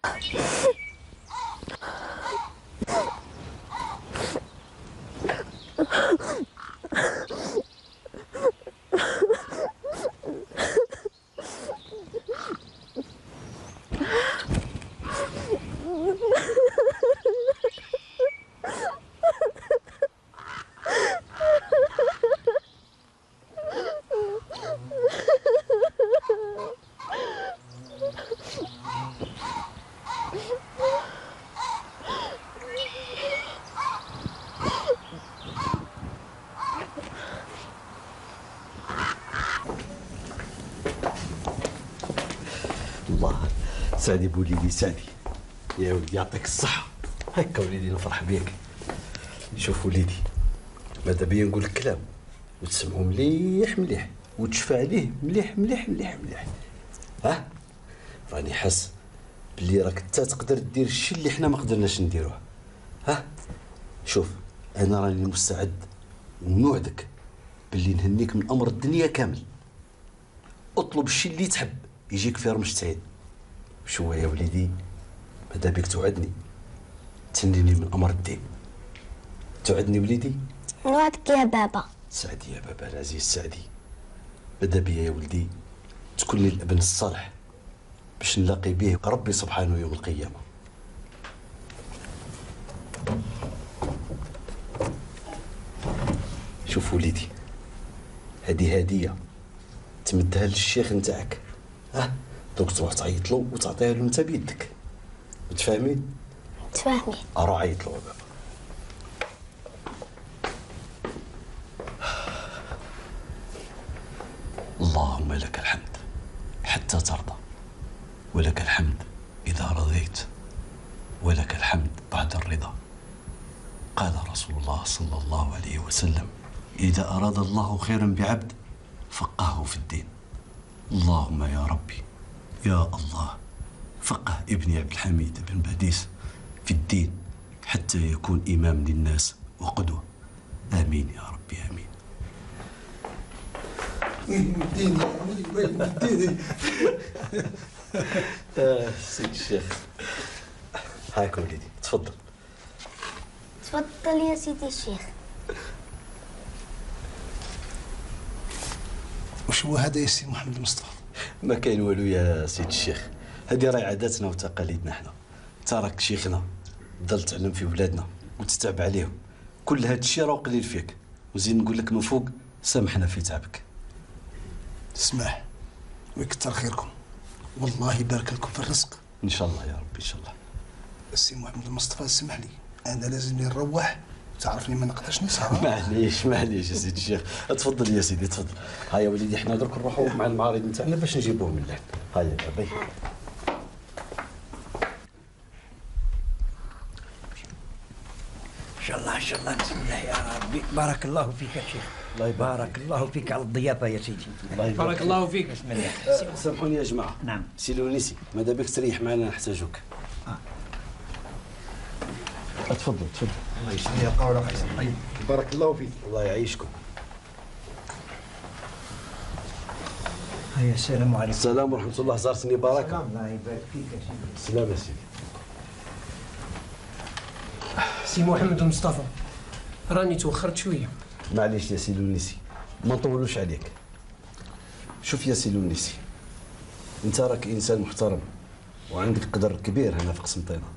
الله سعدي بوليدي، سعدي يا ولدي، يعطيك الصحة. هكا وليدي نفرح بيك. شوف وليدي، ماذا بيا نقول لك كلام وتسمعو مليح مليح وتشفى عليه مليح مليح مليح مليح. ها راني حاس بلي راك انت تقدر دير الشيء اللي حنا ما قدرناش نديروه. ها شوف، انا راني مستعد ونوعدك باللي نهنيك من امر الدنيا كامل. اطلب الشيء اللي تحب يجيك في رمش عين. شو يا وليدي، ماذا بك توعدني تهنيني من امر الدين؟ توعدني وليدي؟ نوعدك يا بابا. سعدي يا بابا العزيز، سعدي. ماذا بيا يا ولدي تكون لي الابن الصالح باش نلاقي به ربي سبحانه يوم القيامة. شوف وليدي، هذه هدية تمدها للشيخ نتاعك. ها دوك تروح تعيط له وتعطيها له انت بيدك. متفاهمين؟ متفاهمين. اروح عيط له يا بابا. اللهم لك الحمد حتى ترضى، ولك الحمد إذا رضيت، ولك الحمد بعد الرضا. قال رسول الله صلى الله عليه وسلم: إذا أراد الله خيرا بعبد فقهه في الدين. اللهم يا ربي يا الله فقه ابني عبد الحميد بن باديس في الدين حتى يكون إمام للناس وقدوة. آمين يا ربي آمين. مديني سيد الشيخ، هاك وليدي تفضل. تفضل يا سيدي الشيخ. وش هو هذا يا سي محمد المصطفى؟ ما كاين والو يا سيد الشيخ، هذه راهي عاداتنا وتقاليدنا حنا. انت راك شيخنا، تضل تعلم في ولادنا وتتعب عليهم. كل هذا الشيء راه قليل فيك، وزين نقول لك من فوق سامحنا في تعبك. اسمح ويكثر خيركم، والله يبارك لكم في الرزق. ان شاء الله يا رب ان شاء الله. السي محمد المصطفى اسمح لي، انا لازمني نروح، تعرفني ما نقدرش نسهر. معليش معليش يا سيدي الشيخ، تفضل يا سيدي تفضل. هيا وليدي حنا درك نروحوا مع المعارض نتاعنا باش نجيبوهم من اللحن. هيا بابي. ان شاء الله ان شاء الله، بسم الله يا ربي. بارك الله فيك يا شيخ. الله يبارك. بارك الله فيك على الضيافه يا سيدي. الله يبارك. بارك الله فيك. بسم الله. سامحوني يا جماعه. نعم. سي لونيسي، ماذا بك تريح معنا نحتاجوك. تفضل تفضل. الله يسلمك يا قول قيس. طيب بارك الله فيك. الله يعيشكم. هيا السلام عليكم. السلام ورحمه الله. زارتني بركه. الله يبارك فيك يا سيدي. السلام يا سيدي. سي محمد المصطفى، راني توخرت شويه. معليش يا سي لونيسي، ما نطولوش عليك. شوف يا سي لونيسي، انت راك انسان محترم وعندك قدر كبير هنا في قسنطينه،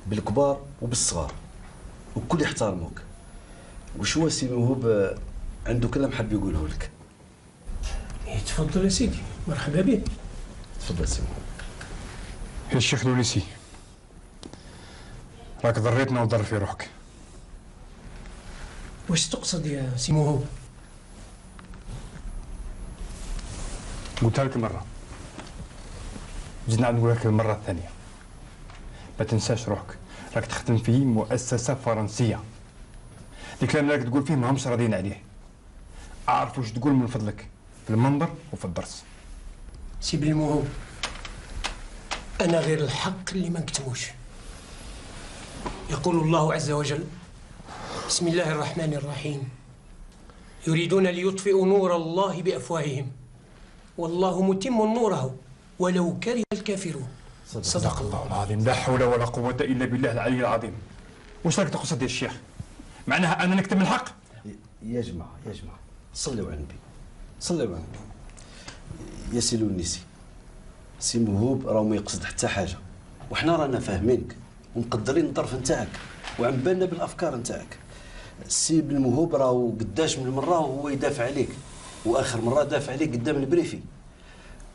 بالكبار وبالصغار، وكل يحترموك. وش هو سي موهوب عنده كلام حاب يقوله لك. تفضل يا سيدي، مرحبا بك. تفضل سي موهوب. يا الشيخ لونيسي، راك ضريتنا وضر في روحك. واش تقصد يا سي موهوب؟ قلتها لك مرة، زيد نعاود نقول لك المرة الثانية، ما تنساش روحك، راك تخدم في مؤسسة فرنسية. الكلام اللي راك تقول فيه ماهمش راضيين عليه. أعرف واش تقول من فضلك في المنبر وفي الدرس. سي بلي موهوب، أنا غير الحق اللي ما نكتموش. يقول الله عز وجل: بسم الله الرحمن الرحيم، يريدون ليطفئوا نور الله بأفواههم والله متم نوره ولو كره الكافرون. صدق الله العظيم. لا حول ولا قوة إلا بالله العلي العظيم. واش راك تقصد يا الشيخ؟ معناها أنا نكتم الحق؟ يا جماعة صلوا على النبي، صلوا على النبي. يا سي لونيسي، سي موهوب راه ما يقصد حتى حاجة، وحنا رانا فاهمينك ومقدرين الظرف نتاعك وعم بالنا بالأفكار نتاعك. السي بالموهوب راهو قداش من مرة وهو يدافع عليك، وآخر مرة دافع عليك قدام البريفي.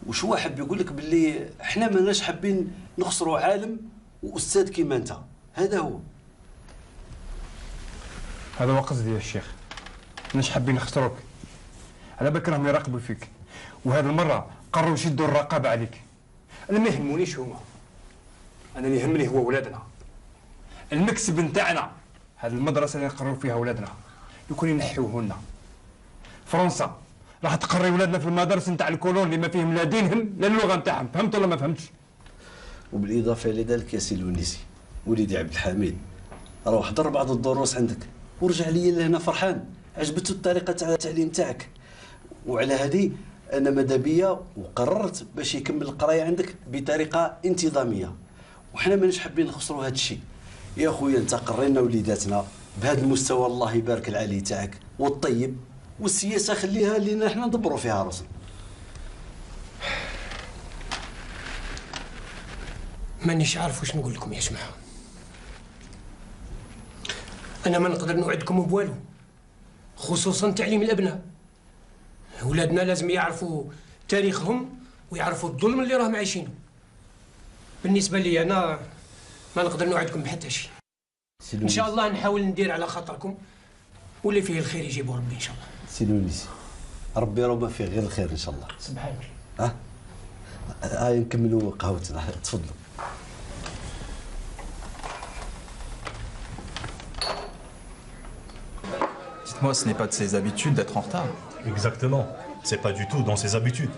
وش هو حب يقول لك باللي احنا ماناش حابين نخسروا عالم واستاذ كيما انت، هذا هو. هذا هو قصدي يا الشيخ، ماناش حابين نخسروك، على بالك راهم يراقبوا فيك، وهذه المرة قرروا يشدوا الرقابة عليك. أنا ما يهمونيش هما، أنا اللي يهمني هو ولادنا، المكسب نتاعنا، هذه المدرسة اللي نقرروا فيها ولادنا يكون ينحيوه لنا. فرنسا راح تقري ولادنا في المدارس نتاع الكولون اللي ما فيهم لا دينهم لا اللغة نتاعهم، فهمت ولا ما فهمتش؟ وبالإضافة إلى ذلك يا سي لونيسي وليدي عبد الحميد، روح حضر بعض الدروس عندك ورجع لي لهنا فرحان، عجبته الطريقة تاع التعليم تاعك. وعلى هذه أنا ماذا بيا وقررت باش يكمل القراية عندك بطريقة انتظامية، وحنا ماناش حابين نخسروا هذا الشيء. يا خويا انت قرينا وليداتنا بهذا المستوى الله يبارك العالي تاعك والطيب، والسياسة خليها لينا حنا ندبروا فيها راسنا. مانيش عارف واش نقول لكم يا جماعة. أنا ما نقدر نوعدكم بوالو، خصوصا تعليم الأبناء. أولادنا لازم يعرفوا تاريخهم ويعرفوا الظلم اللي راهم عايشينه. بالنسبة لي أنا ما نقدر نوعدكم بحتى شيء. إن شاء الله نحاول ندير على خاطركم، واللي فيه الخير يجيبه ربي إن شاء الله. سي لونيسي ربي راه ما فيه غير الخير إن شاء الله. سبحان الله. هاي نكملوا قهوتنا، تفضلوا. Dites-moi, ce n'est pas de ses habitudes d'être en retard. Exactement. C'est pas du tout dans ses habitudes.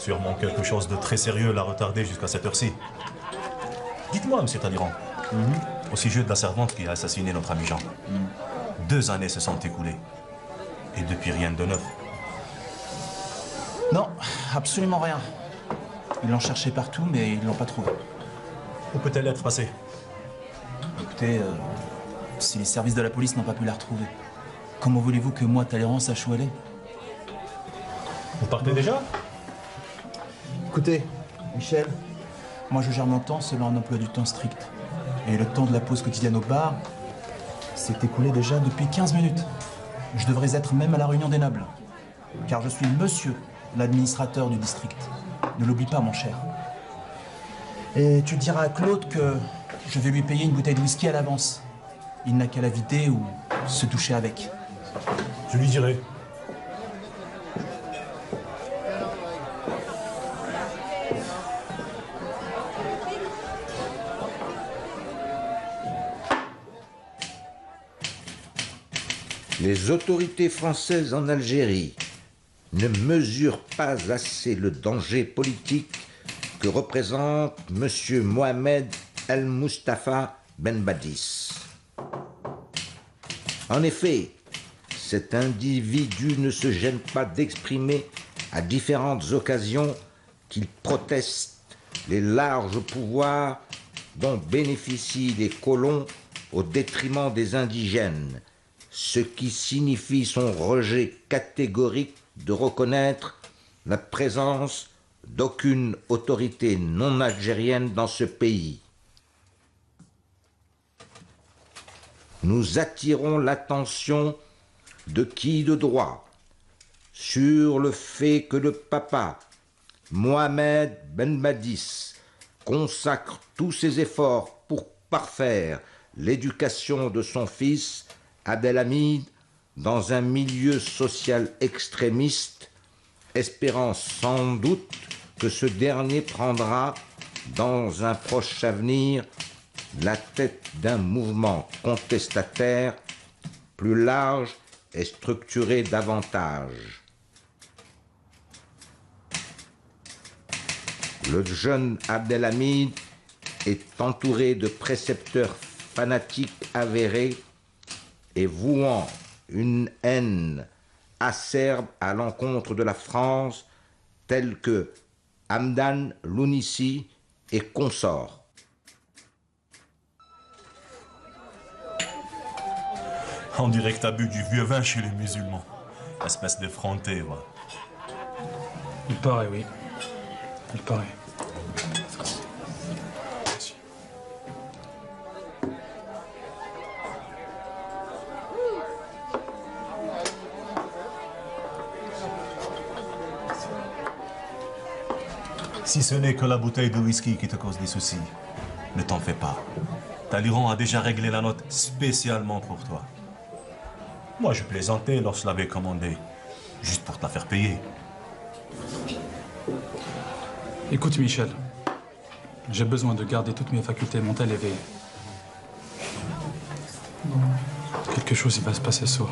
Sûrement quelque chose de très sérieux l'a retardé jusqu'à cette heure-ci. Dites-moi, monsieur Taliran, au sujet de la servante qui a assassiné notre ami Jean. 2 années se sont écoulées. Et depuis, rien de neuf. Non, absolument rien. Ils l'ont cherché partout, mais ils ne l'ont pas trouvé. Où peut-elle être passée? Écoutez, si les services de la police n'ont pas pu la retrouver, comment voulez-vous que moi, Talleyrand, sache où elle est? Vous partez déjà? Écoutez, Michel. Moi, je gère mon temps selon un emploi du temps strict. Et le temps de la pause quotidienne au bar s'est écoulé déjà depuis 15 minutes. Je devrais être même à la réunion des nobles. Car je suis monsieur l'administrateur du district. Ne l'oublie pas, mon cher. Et tu diras à Claude que je vais lui payer une bouteille de whisky à l'avance. Il n'a qu'à la vider ou se toucher avec. Je lui dirai. Les autorités françaises en Algérie ne mesurent pas assez le danger politique que représente M. Mohamed El-Mustafa Ben Badis. En effet, cet individu ne se gêne pas d'exprimer à différentes occasions qu'il proteste les larges pouvoirs dont bénéficient les colons au détriment des indigènes, ce qui signifie son rejet catégorique de reconnaître la présence d'aucune autorité non algérienne dans ce pays. Nous attirons l'attention de qui de droit sur le fait que le papa, Mohamed Ben Badis, consacre tous ses efforts pour parfaire l'éducation de son fils Abdelhamid dans un milieu social extrémiste, espérant sans doute que ce dernier prendra, dans un proche avenir, la tête d'un mouvement contestataire plus large et structuré davantage. Le jeune Abdelhamid est entouré de précepteurs fanatiques avérés et vouant une haine acerbe à l'encontre de la France, tels que Hamdan Lounissi et consorts. On dirait que t'as bu du vieux vin chez les musulmans. Espèce d'effronté, va. Il paraît, oui. Il paraît. Si ce n'est que la bouteille de whisky qui te cause des soucis, ne t'en fais pas. Talleyrand a déjà réglé la note spécialement pour toi. Moi, je plaisantais lorsque je l'avais commandé, juste pour te la faire payer. Écoute, Michel. J'ai besoin de garder toutes mes facultés mentales éveillées. Quelque chose il va se passer ce soir.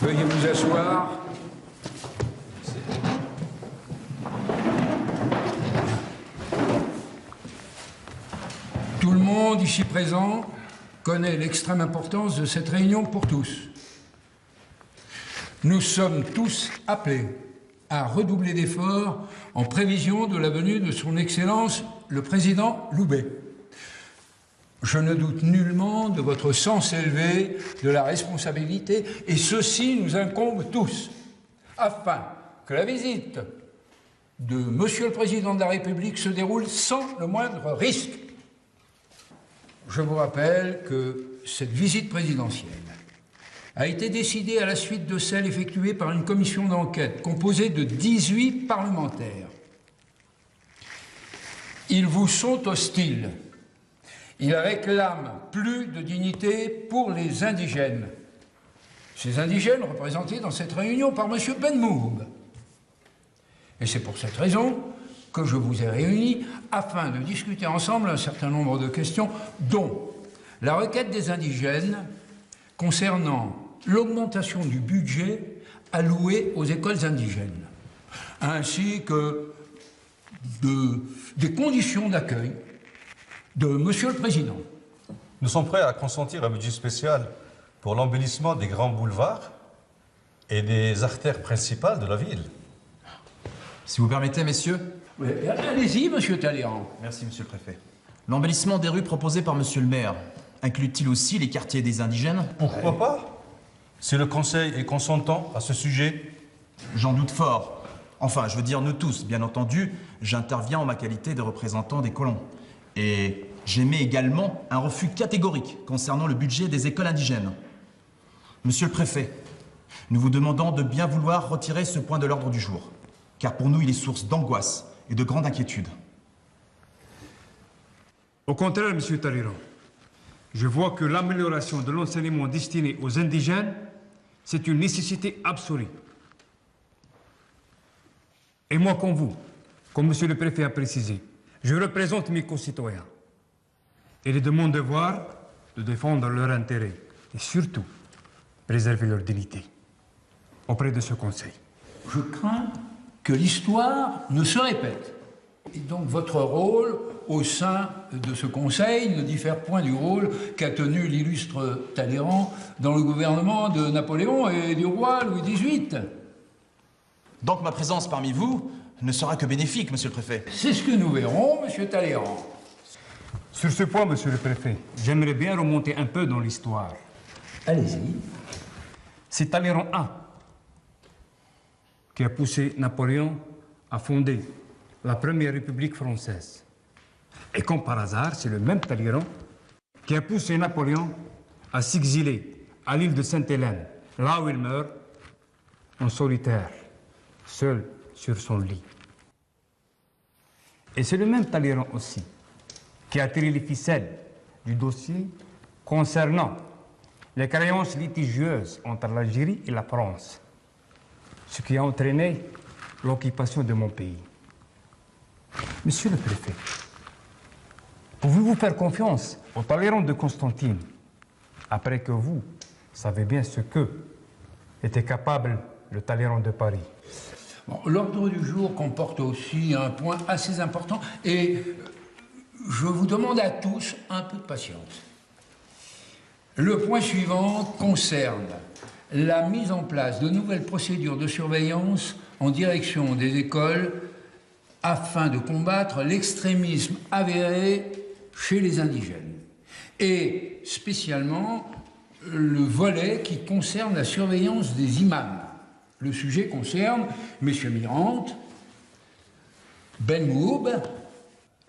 Veuillez vous asseoir. Tout le monde ici présent connaît l'extrême importance de cette réunion pour tous. Nous sommes tous appelés à redoubler d'efforts en prévision de la venue de son Excellence le Président Loubet. Je ne doute nullement de votre sens élevé de la responsabilité, et ceci nous incombe tous, afin que la visite de Monsieur le Président de la République se déroule sans le moindre risque. Je vous rappelle que cette visite présidentielle a été décidée à la suite de celle effectuée par une commission d'enquête composée de 18 parlementaires. Ils vous sont hostiles. Ils réclament plus de dignité pour les indigènes. Ces indigènes représentés dans cette réunion par M. Benmoug. Et c'est pour cette raison que je vous ai réunis afin de discuter ensemble un certain nombre de questions, dont la requête des indigènes concernant l'augmentation du budget alloué aux écoles indigènes, ainsi que des conditions d'accueil de Monsieur le Président. Nous sommes prêts à consentir un budget spécial pour l'embellissement des grands boulevards et des artères principales de la ville. Si vous permettez, messieurs. Oui, allez-y, Monsieur Talleyrand. Merci, Monsieur le Préfet. L'embellissement des rues proposé par Monsieur le maire inclut-il aussi les quartiers des indigènes? Pourquoi pas? Si le Conseil est consentant à ce sujet. J'en doute fort. Enfin, je veux dire nous tous, bien entendu, j'interviens en ma qualité de représentant des colons. Et j'émets également un refus catégorique concernant le budget des écoles indigènes. Monsieur le Préfet, nous vous demandons de bien vouloir retirer ce point de l'ordre du jour, car pour nous il est source d'angoisse et de grande inquiétude. Au contraire, Monsieur Talleyrand, je vois que l'amélioration de l'enseignement destiné aux indigènes, c'est une nécessité absolue. Et moi, comme vous, comme Monsieur le Préfet a précisé, je représente mes concitoyens. Il est de mon devoir de défendre leurs intérêts et surtout préserver leur dignité auprès de ce Conseil. Je crains que l'histoire ne se répète. Et donc votre rôle au sein de ce Conseil ne diffère point du rôle qu'a tenu l'illustre Talleyrand dans le gouvernement de Napoléon et du roi Louis XVIII. Donc ma présence parmi vous ne sera que bénéfique, Monsieur le Préfet. C'est ce que nous verrons, Monsieur Talleyrand. Sur ce point, Monsieur le Préfet, j'aimerais bien remonter un peu dans l'histoire. Allez-y. C'est Talleyrand I qui a poussé Napoléon à fonder la première République française. Et comme par hasard, c'est le même Talleyrand qui a poussé Napoléon à s'exiler à l'île de Sainte-Hélène, là où il meurt, en solitaire, seul sur son lit. Et c'est le même Talleyrand aussi qui a tiré les ficelles du dossier concernant les créances litigieuses entre l'Algérie et la France, ce qui a entraîné l'occupation de mon pays. Monsieur le préfet, pouvez-vous faire confiance au Talleyrand de Constantine, après que vous savez bien ce que était capable le Talleyrand de Paris? Bon, l'ordre du jour comporte aussi un point assez important et je vous demande à tous un peu de patience. Le point suivant concerne la mise en place de nouvelles procédures de surveillance en direction des écoles afin de combattre l'extrémisme avéré chez les indigènes. Et spécialement le volet qui concerne la surveillance des imams. Le sujet concerne M. Mirante, Ben Moub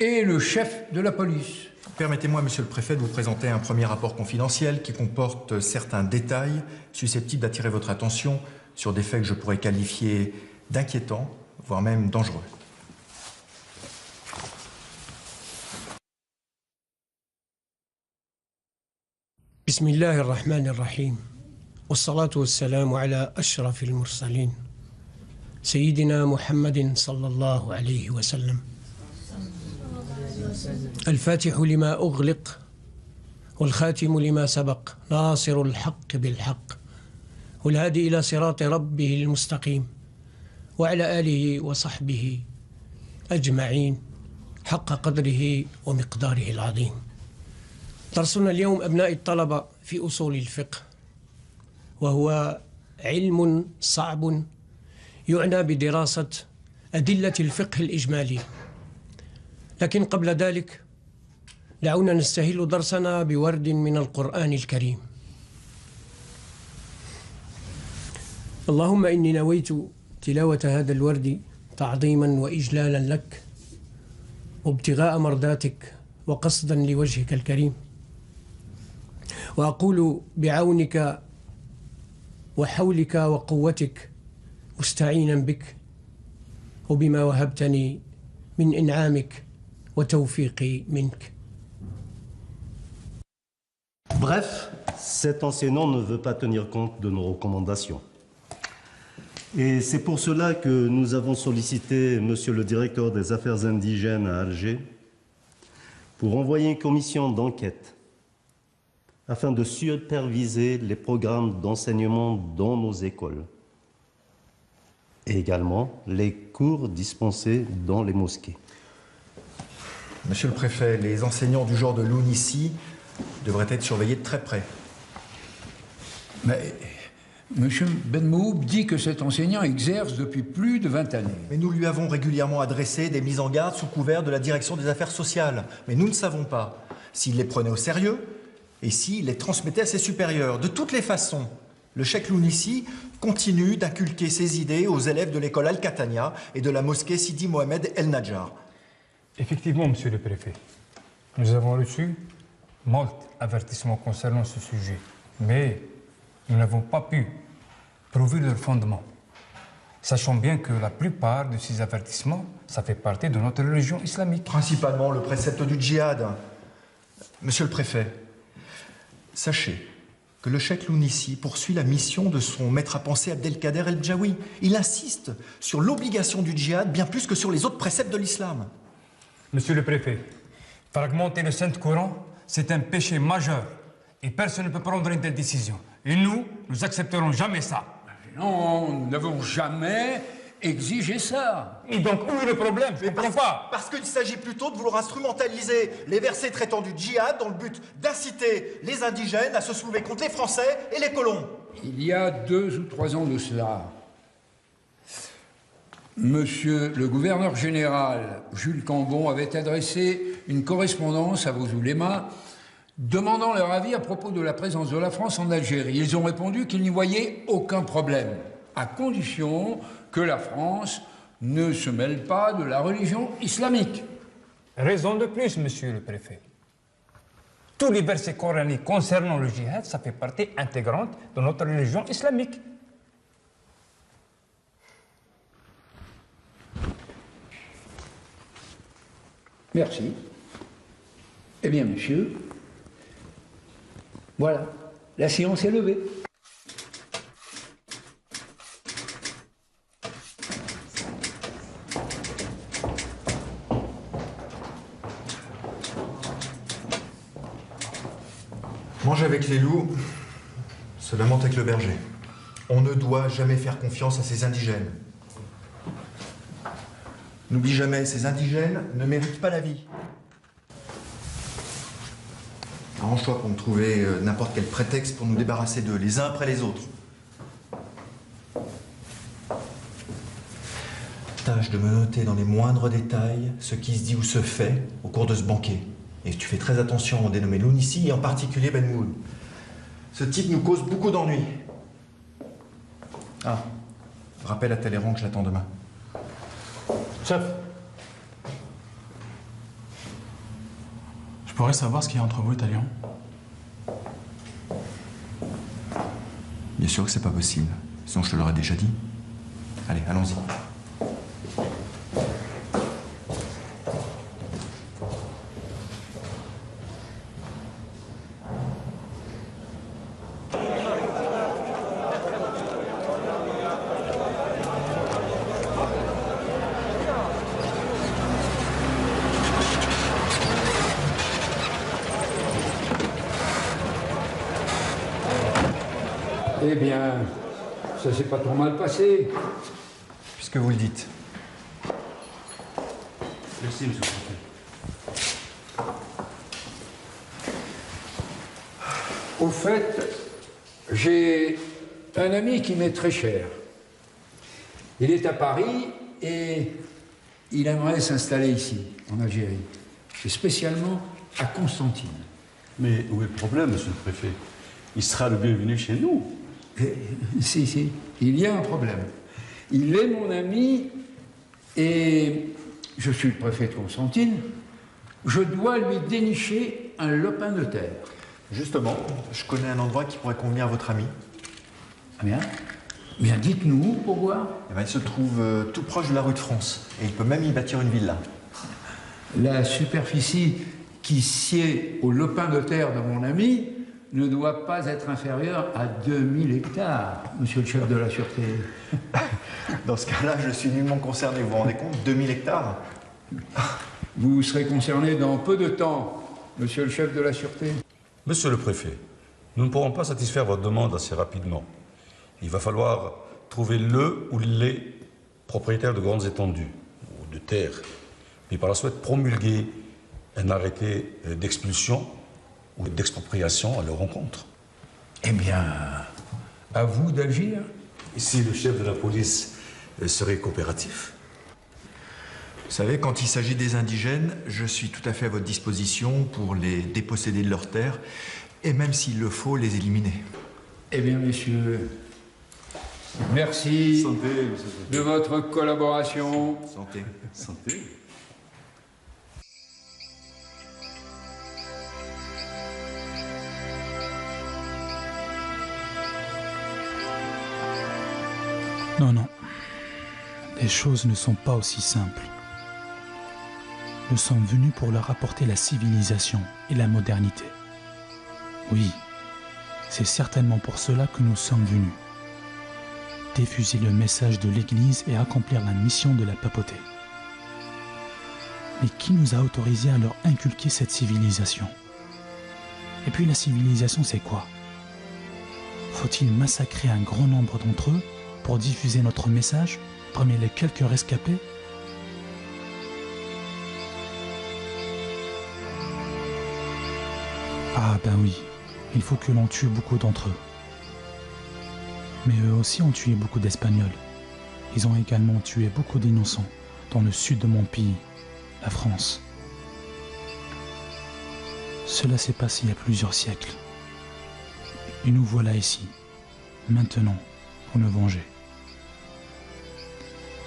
et le chef de la police. Permettez-moi, Monsieur le Préfet, de vous présenter un premier rapport confidentiel qui comporte certains détails susceptibles d'attirer votre attention sur des faits que je pourrais qualifier d'inquiétants, voire même dangereux. بسم الله الرحمن الرحيم والصلاة والسلام على أشرف المرسلين سيدنا محمد صلى الله عليه وسلم الفاتح لما أغلق والخاتم لما سبق ناصر الحق بالحق والهادي إلى صراط ربه المستقيم وعلى آله وصحبه أجمعين حق قدره ومقداره العظيم. درسنا اليوم أبناء الطلبة في أصول الفقه، وهو علم صعب يعنى بدراسة أدلة الفقه الإجمالي. لكن قبل ذلك دعونا نستهل درسنا بورد من القرآن الكريم. اللهم إني نويت تلاوة هذا الورد تعظيما وإجلالا لك وابتغاء مرضاتك وقصدا لوجهك الكريم، وأقول بعونك وحولك وقوتك مستعينا بك وبما وهبتني من إنعامك وتوفيقي منك. Bref, cet enseignant ne veut pas tenir compte de nos recommandations. Et c'est pour cela que nous avons sollicité Monsieur le directeur des affaires indigènes à Alger pour envoyer une commission d'enquête afin de superviser les programmes d'enseignement dans nos écoles et également les cours dispensés dans les mosquées. Monsieur le Préfet, les enseignants du genre de l'UNICI devraient être surveillés de très près. Mais Monsieur Ben Moub dit que cet enseignant exerce depuis plus de 20 années. Mais nous lui avons régulièrement adressé des mises en garde sous couvert de la direction des affaires sociales. Mais nous ne savons pas s'il les prenait au sérieux et s'il les transmettait à ses supérieurs. De toutes les façons, le cheikh Lounissi continue d'inculquer ses idées aux élèves de l'école Al-Qatania et de la mosquée Sidi Mohamed El Najjar. Effectivement, Monsieur le Préfet, nous avons reçu moult avertissements concernant ce sujet, mais nous n'avons pas pu prouver leur fondement, sachant bien que la plupart de ces avertissements, ça fait partie de notre religion islamique. Principalement le précepte du djihad. Monsieur le Préfet, sachez que le cheikh Lounissi poursuit la mission de son maître à penser Abdelkader El-Djaoui. Il insiste sur l'obligation du djihad bien plus que sur les autres préceptes de l'islam. Monsieur le Préfet, fragmenter le Saint-Coran, c'est un péché majeur et personne ne peut prendre une telle décision. Et nous n'accepterons jamais ça. Non, nous n'avons jamais exigé ça. Et donc, où est le problème? Je ne comprends pas. Parce qu'il s'agit plutôt de vouloir instrumentaliser les versets traitant du djihad dans le but d'inciter les indigènes à se soulever contre les Français et les colons. Il y a 2 ou 3 ans de cela, Monsieur le gouverneur général Jules Cambon avait adressé une correspondance à vos oulémas demandant leur avis à propos de la présence de la France en Algérie. Ils ont répondu qu'ils n'y voyaient aucun problème, à condition que la France ne se mêle pas de la religion islamique. Raison de plus, monsieur le préfet. Tous les versets coraniques concernant le djihad, ça fait partie intégrante de notre religion islamique. Merci. Eh bien, monsieur, voilà, la séance est levée. Manger avec les loups, cela monte avec le berger. On ne doit jamais faire confiance à ces indigènes. N'oublie jamais, ces indigènes ne méritent pas la vie. Arrange-toi pour me trouver n'importe quel prétexte pour nous débarrasser d'eux, les uns après les autres. Tâche de me noter dans les moindres détails ce qui se dit ou se fait au cours de ce banquet. Et tu fais très attention au dénommé Lounissi et en particulier Ben Moul. Ce type nous cause beaucoup d'ennuis. Ah, rappelle à Talleyrand que je l'attends demain. Chef. Je pourrais savoir ce qu'il y a entre vous et Talleyrand? Bien sûr que c'est pas possible. Sinon je te l'aurais déjà dit. Allez, allons-y. Eh bien, ça s'est pas trop mal passé. Puisque vous le dites. Merci, monsieur le préfet. Au fait, j'ai un ami qui m'est très cher. Il est à Paris et il aimerait s'installer ici, en Algérie, et spécialement à Constantine. Mais où est le problème, monsieur le préfet? Il sera le bienvenu chez nous. Si, il y a un problème. Il est mon ami et je suis le préfet de Constantine. Je dois lui dénicher un lopin de terre. Justement, je connais un endroit qui pourrait convenir à votre ami. Ah bien? Bien, dites-nous pour voir. Eh ben, il se trouve tout proche de la rue de France et il peut même y bâtir une villa. La superficie qui sied au lopin de terre de mon ami ne doit pas être inférieure à 2000 hectares, monsieur le chef de la Sûreté. Dans ce cas-là, je suis nullement concerné, vous vous rendez compte? 2000 hectares? Vous serez concerné dans peu de temps, monsieur le chef de la Sûreté. Monsieur le préfet, nous ne pourrons pas satisfaire votre demande assez rapidement. Il va falloir trouver le ou les propriétaires de grandes étendues, ou de terres, puis par la suite promulguer un arrêté d'expulsion ou d'expropriation à leur encontre. Eh bien, à vous d'agir. Et si le chef de la police serait coopératif? Vous savez, quand il s'agit des indigènes, je suis tout à fait à votre disposition pour les déposséder de leurs terres, et même s'il le faut, les éliminer. Eh bien, messieurs, merci Santé, monsieur le préfet. de votre collaboration. Santé. Santé. Non. Les choses ne sont pas aussi simples. Nous sommes venus pour leur apporter la civilisation et la modernité. Oui, c'est certainement pour cela que nous sommes venus. Diffuser le message de l'Église et accomplir la mission de la papauté. Mais qui nous a autorisés à leur inculquer cette civilisation? Et puis la civilisation, c'est quoi? Faut-il massacrer un grand nombre d'entre eux pour diffuser notre message parmi les quelques rescapés? Ah ben oui, il faut que l'on tue beaucoup d'entre eux. Mais eux aussi ont tué beaucoup d'Espagnols. Ils ont également tué beaucoup d'innocents dans le sud de mon pays, la France. Cela s'est passé il y a plusieurs siècles. Et nous voilà ici, maintenant, pour nous venger.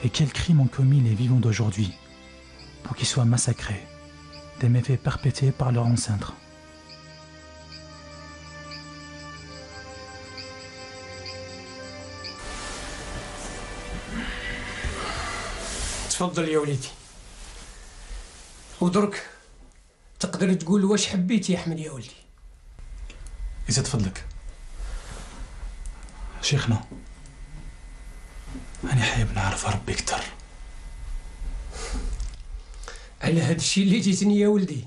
Et quels crimes ont commis les vivants d'aujourd'hui pour qu'ils soient massacrés, des méfaits perpétrés par leurs ancêtres. تفضل يا وليدي، ودرك تقدر تقول واش حبيت يا أحمد يا ولدي. يزيد فضلك شيخنا، أنا حابب نعرف ربي أكثر. على هاد الشيء اللي جيتني يا ولدي.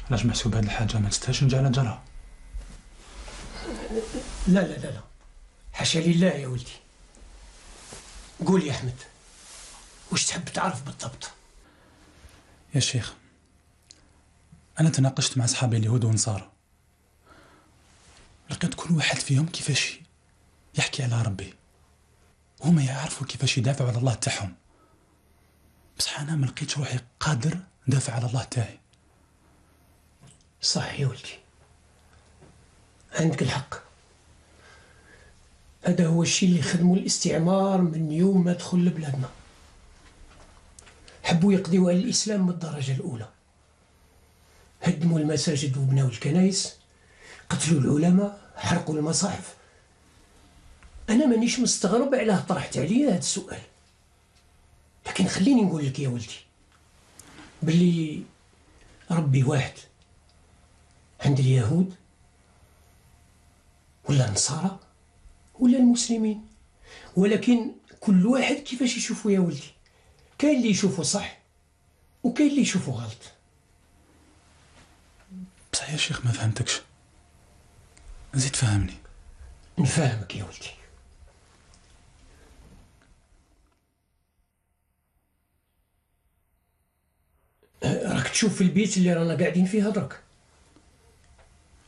علاش محسوب هاد الحاجة ما تستاهلش نرجع على جرها؟ لا لا لا لا، حاشا لله يا ولدي. قول يا أحمد، واش تحب تعرف بالضبط؟ يا شيخ، أنا تناقشت مع أصحابي اليهود والنصارى، لقيت كل واحد فيهم كيفاش يحكي على ربي، وهما يعرفوا كيفاش يدافعوا على الله تاعهم، بصح أنا ما لقيتش روحي قادر ندافع على الله تاعي. صح يا ولدي، عندك الحق. هذا هو الشيء اللي خدموا الاستعمار من يوم ما دخل لبلادنا. حبوا يقضيوا على الإسلام من الدرجة الأولى، هدموا المساجد وبناوا الكنائس، قتلوا العلماء، حرقوا المصاحف. أنا مانيش مستغرب علاه طرحت عليا هذا السؤال، لكن خليني نقول لك يا ولدي باللي ربي واحد عند اليهود ولا النصارى ولا المسلمين، ولكن كل واحد كيفاش يشوفه يا ولدي. كاين اللي يشوفه صح وكاين اللي يشوفه غلط. بصح يا شيخ ما فهمتكش، زيد فهمني. نفهمك يا ولدي. راك تشوف في البيت اللي رانا قاعدين فيه درك.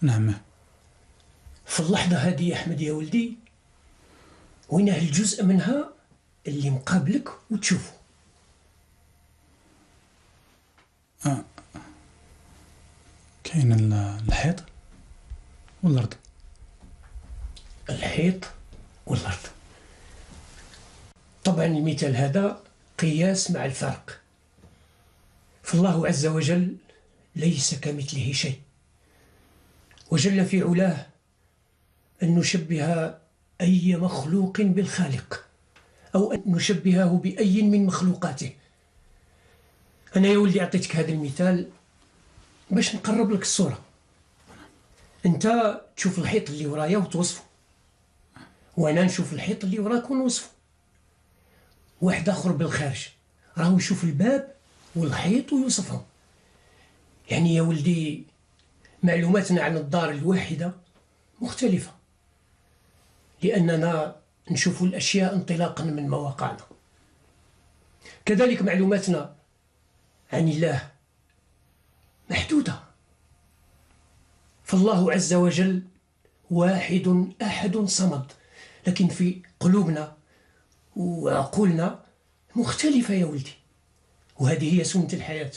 نعم. في اللحظة هذه يا أحمد يا ولدي، وين الجزء منها اللي مقابلك وتشوفه؟ كاين الحيط والأرض. الحيط والأرض. طبعا المثال هذا قياس مع الفرق. فالله عز وجل ليس كمثله شيء، وجل في علاه أن نشبه أي مخلوق بالخالق، أو أن نشبهه بأي من مخلوقاته. أنا يا ولدي أعطيتك هذا المثال باش نقرب لك الصورة. أنت تشوف الحيط اللي ورايا وتوصفه، وأنا نشوف الحيط اللي وراك ونوصفه. واحد آخر بالخارج راهو يشوف الباب والحيط ويوصفهم. يعني يا ولدي معلوماتنا عن الدار الواحدة مختلفة، لأننا نشوف الأشياء انطلاقا من مواقعنا. كذلك معلوماتنا عن الله محدودة، فالله عز وجل واحد أحد صمد، لكن في قلوبنا وعقولنا مختلفة يا ولدي، وهذه هي سنة الحياة.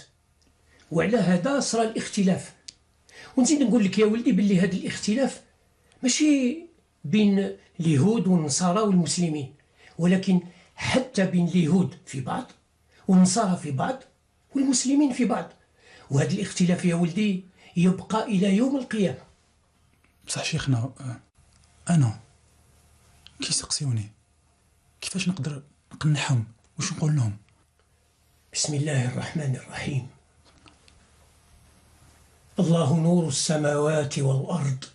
وعلى هذا صار الاختلاف. ونزيد نقول لك يا ولدي باللي هذا الاختلاف ماشي بين اليهود والنصارى والمسلمين، ولكن حتى بين اليهود في بعض والنصارى في بعض والمسلمين في بعض. وهذا الاختلاف يا ولدي يبقى إلى يوم القيامة. بصح شيخنا، أنا كي يسقسيوني كيفاش نقدر نقنعهم؟ واش نقول لهم؟ بسم الله الرحمن الرحيم. الله نور السماوات والأرض،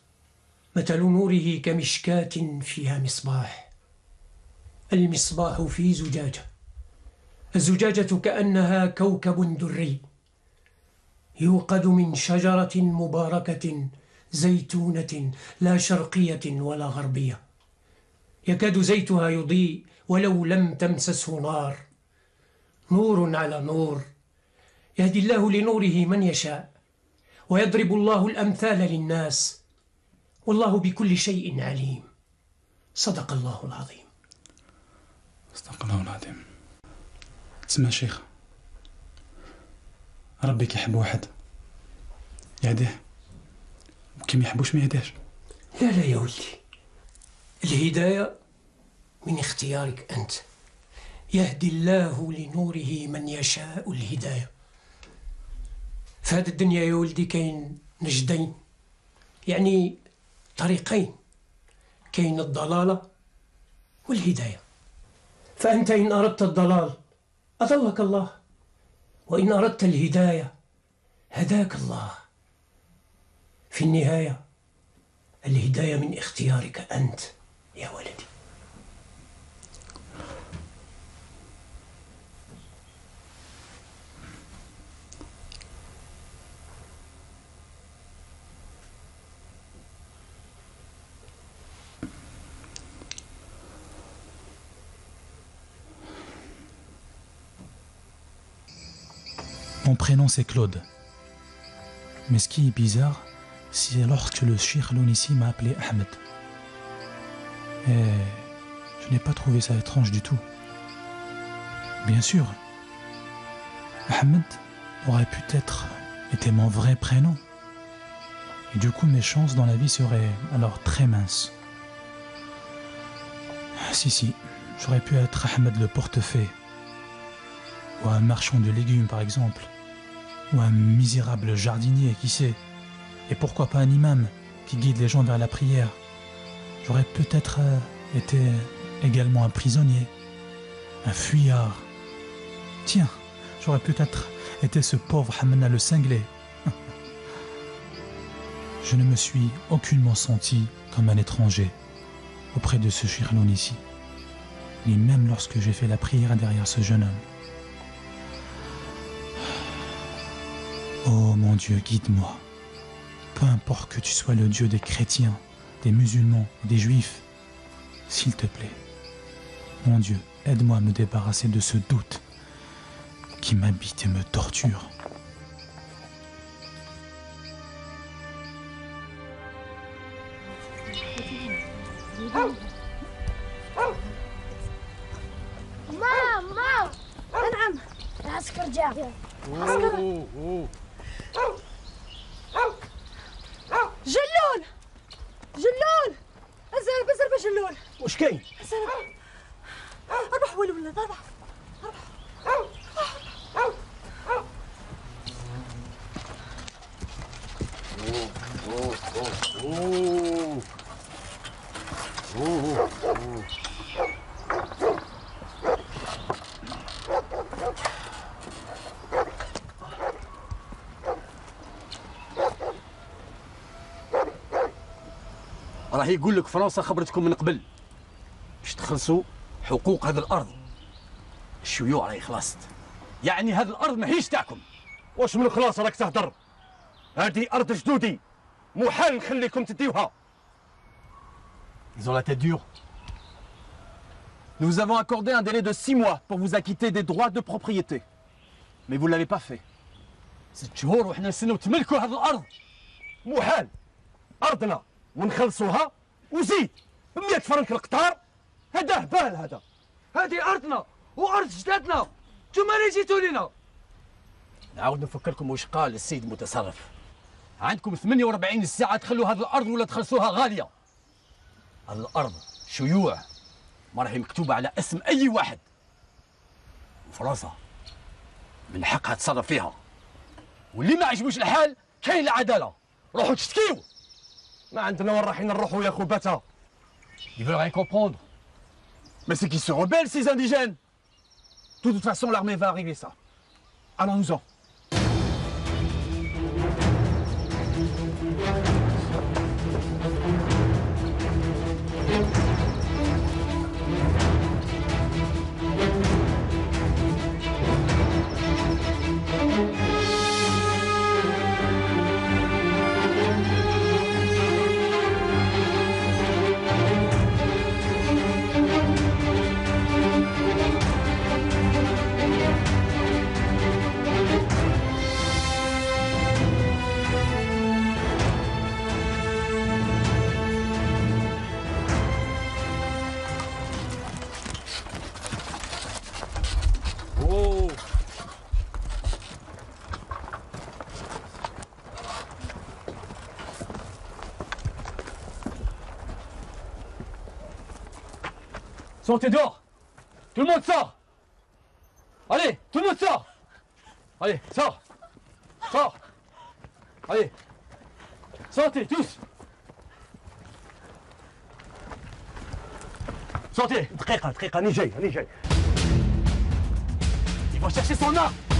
مثل نوره كمشكاة فيها مصباح، المصباح في زجاجة، الزجاجة كأنها كوكب دري يوقد من شجرة مباركة زيتونة لا شرقية ولا غربية، يكاد زيتها يضيء ولو لم تمسسه نار، نور على نور، يهدي الله لنوره من يشاء، ويضرب الله الأمثال للناس، والله بكل شيء عليم. صدق الله العظيم. صدق الله العظيم. تسمع شيخ، ربي كيحب واحد يهديه، وكي ما يحبوش ما يهديهش. لا لا يا ولدي، الهداية من اختيارك أنت. يهدي الله لنوره من يشاء الهداية. في هذه الدنيا يا ولدي كاين نجدين، يعني طريقين، كاين الضلالة والهداية. فأنت إن أردت الضلال أضلك الله، وإن أردت الهداية هداك الله. في النهاية الهداية من اختيارك أنت يا ولدي. Mon prénom c'est Claude. Mais ce qui est bizarre, c'est lorsque le Cheikh Lounissi m'a appelé Ahmed. Et je n'ai pas trouvé ça étrange du tout. Bien sûr, Ahmed aurait peut-être été mon vrai prénom. Et du coup, mes chances dans la vie seraient alors très minces. Si, j'aurais pu être Ahmed le portefeuille. Ou un marchand de légumes par exemple. Ou un misérable jardinier, qui sait. Et pourquoi pas un imam qui guide les gens vers la prière. J'aurais peut-être été également un prisonnier, un fuyard. Tiens, j'aurais peut-être été ce pauvre Hamana le cinglé. Je ne me suis aucunement senti comme un étranger auprès de ce Cheikh Lounissi, ni même lorsque j'ai fait la prière derrière ce jeune homme. Oh mon Dieu, guide-moi. Peu importe que tu sois le Dieu des chrétiens, des musulmans, des juifs, s'il te plaît. Mon Dieu, aide-moi à me débarrasser de ce doute qui m'habite et me torture. ماما نعم العسكر جاء. عسكر جلول جلول زربة جلول. واش كاين؟ اربح ولا ولد اربح. راه يقول لك فرنسا خبرتكم من قبل باش تخلصوا حقوق هذه الارض. الشيوع راهي خلاصت، يعني هذه الارض ماهيش تاعكم. واش من خلاص راك تهدر؟ هذه ارض جدودي، محال نخليكم تديوها. Ils ont la tête dure. Nous vous avons accordé un délai de 6 mois pour vous acquitter des droits de propriété. Mais vous ne l'avez pas fait. 6 شهور وحنا نستناو تملكوا هذه الارض. محال. ارضنا ونخلصوها وزيد ب 100 فرنك القطار. هذا هبال هذا. هذه ارضنا وارض جدادنا، نتوما اللي جيتوا لينا. نعاود نفكركم واش قال السيد المتصرف. عندكم 48 ساعة تخلوا هذه الأرض ولا تخلصوها غالية. هذه الأرض شيوع، ما راهي مكتوبة على اسم أي واحد. فرنسا من حقها تصرف فيها. واللي ما عجبوش الحال كاين العدالة، روحوا تشتكيو. ما عندنا وين رايحين نروحوا يا خوباتها. Ils veulent rien comprendre. Mais c'est qu'ils se rebellent, ces indigènes. De toute façon, l'armée va arriver, ça. Allons-nous-en. Sortez dehors. Tout le monde sort. Allez, tout le monde sort. Allez, sort. Sort. Allez. Sortez, tous. Sortez. دقيقة راني جاي. Il va chercher son arme.